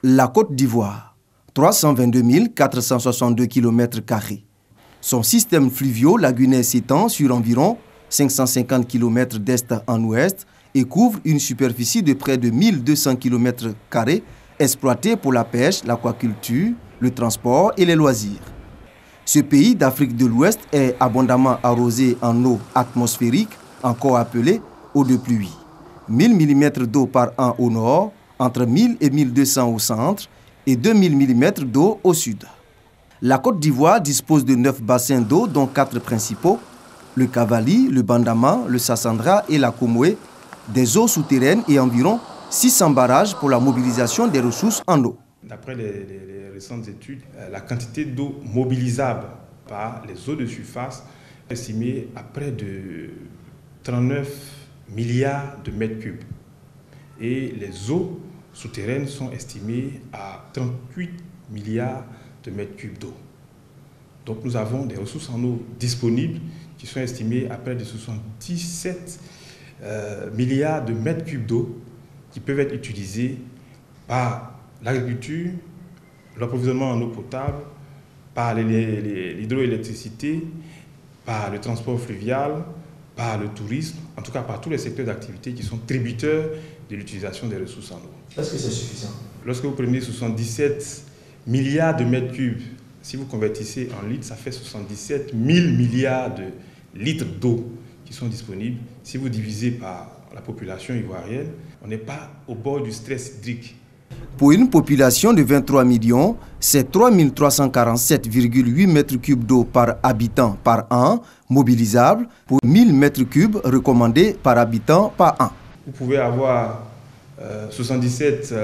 La Côte d'Ivoire, 322 462 km². Son système fluvio-lagunaire s'étend sur environ 550 km d'est en ouest et couvre une superficie de près de 1200 km² exploitée pour la pêche, l'aquaculture, le transport et les loisirs. Ce pays d'Afrique de l'Ouest est abondamment arrosé en eau atmosphérique, encore appelée eau de pluie. 1000 mm d'eau par an au nord, entre 1000 et 1200 au centre et 2000 mm d'eau au sud. La Côte d'Ivoire dispose de 9 bassins d'eau, dont 4 principaux, le Cavali, le Bandama, le Sassandra et la Comoé, des eaux souterraines et environ 600 barrages pour la mobilisation des ressources en eau. D'après les récentes études, la quantité d'eau mobilisable par les eaux de surface est estimée à près de 39 milliards de mètres cubes. Et les eaux souterraines sont estimées à 38 milliards de mètres cubes d'eau. Donc nous avons des ressources en eau disponibles qui sont estimées à près de 77 milliards de mètres cubes d'eau qui peuvent être utilisés par l'agriculture, l'approvisionnement en eau potable, par l'hydroélectricité, par le transport fluvial, par le tourisme, en tout cas par tous les secteurs d'activité qui sont tributaires de l'utilisation des ressources en eau. Est-ce que c'est suffisant? Lorsque vous prenez 77 milliards de mètres cubes, si vous convertissez en litres, ça fait 77 000 milliards de litres d'eau qui sont disponibles. Si vous divisez par la population ivoirienne, on n'est pas au bord du stress hydrique. Pour une population de 23 millions, c'est 3347,8 m³ d'eau par habitant par an, mobilisable pour 1000 m³ recommandés par habitant par an. Vous pouvez avoir 77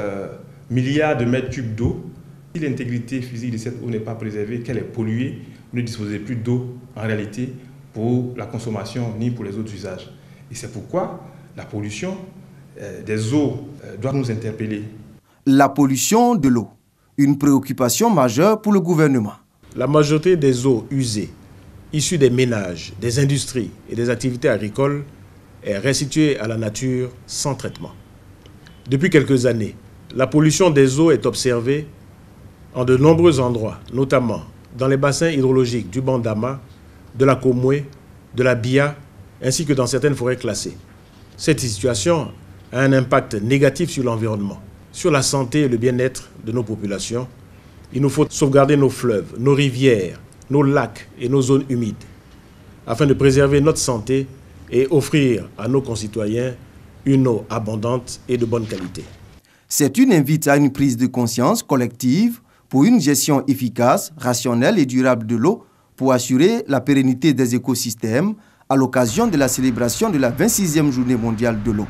milliards de mètres cubes d'eau. Si l'intégrité physique de cette eau n'est pas préservée, qu'elle est polluée, vous ne disposez plus d'eau en réalité pour la consommation ni pour les autres usages. Et c'est pourquoi la pollution des eaux doit nous interpeller. La pollution de l'eau, une préoccupation majeure pour le gouvernement. La majorité des eaux usées, issues des ménages, des industries et des activités agricoles, est restituée à la nature sans traitement. Depuis quelques années, la pollution des eaux est observée en de nombreux endroits, notamment dans les bassins hydrologiques du Bandama, de la Comoé, de la Bia, ainsi que dans certaines forêts classées. Cette situation a un impact négatif sur l'environnement, sur la santé et le bien-être de nos populations. Il nous faut sauvegarder nos fleuves, nos rivières, nos lacs et nos zones humides, afin de préserver notre santé et offrir à nos concitoyens une eau abondante et de bonne qualité. C'est une invite à une prise de conscience collective pour une gestion efficace, rationnelle et durable de l'eau pour assurer la pérennité des écosystèmes à l'occasion de la célébration de la 26e journée mondiale de l'eau.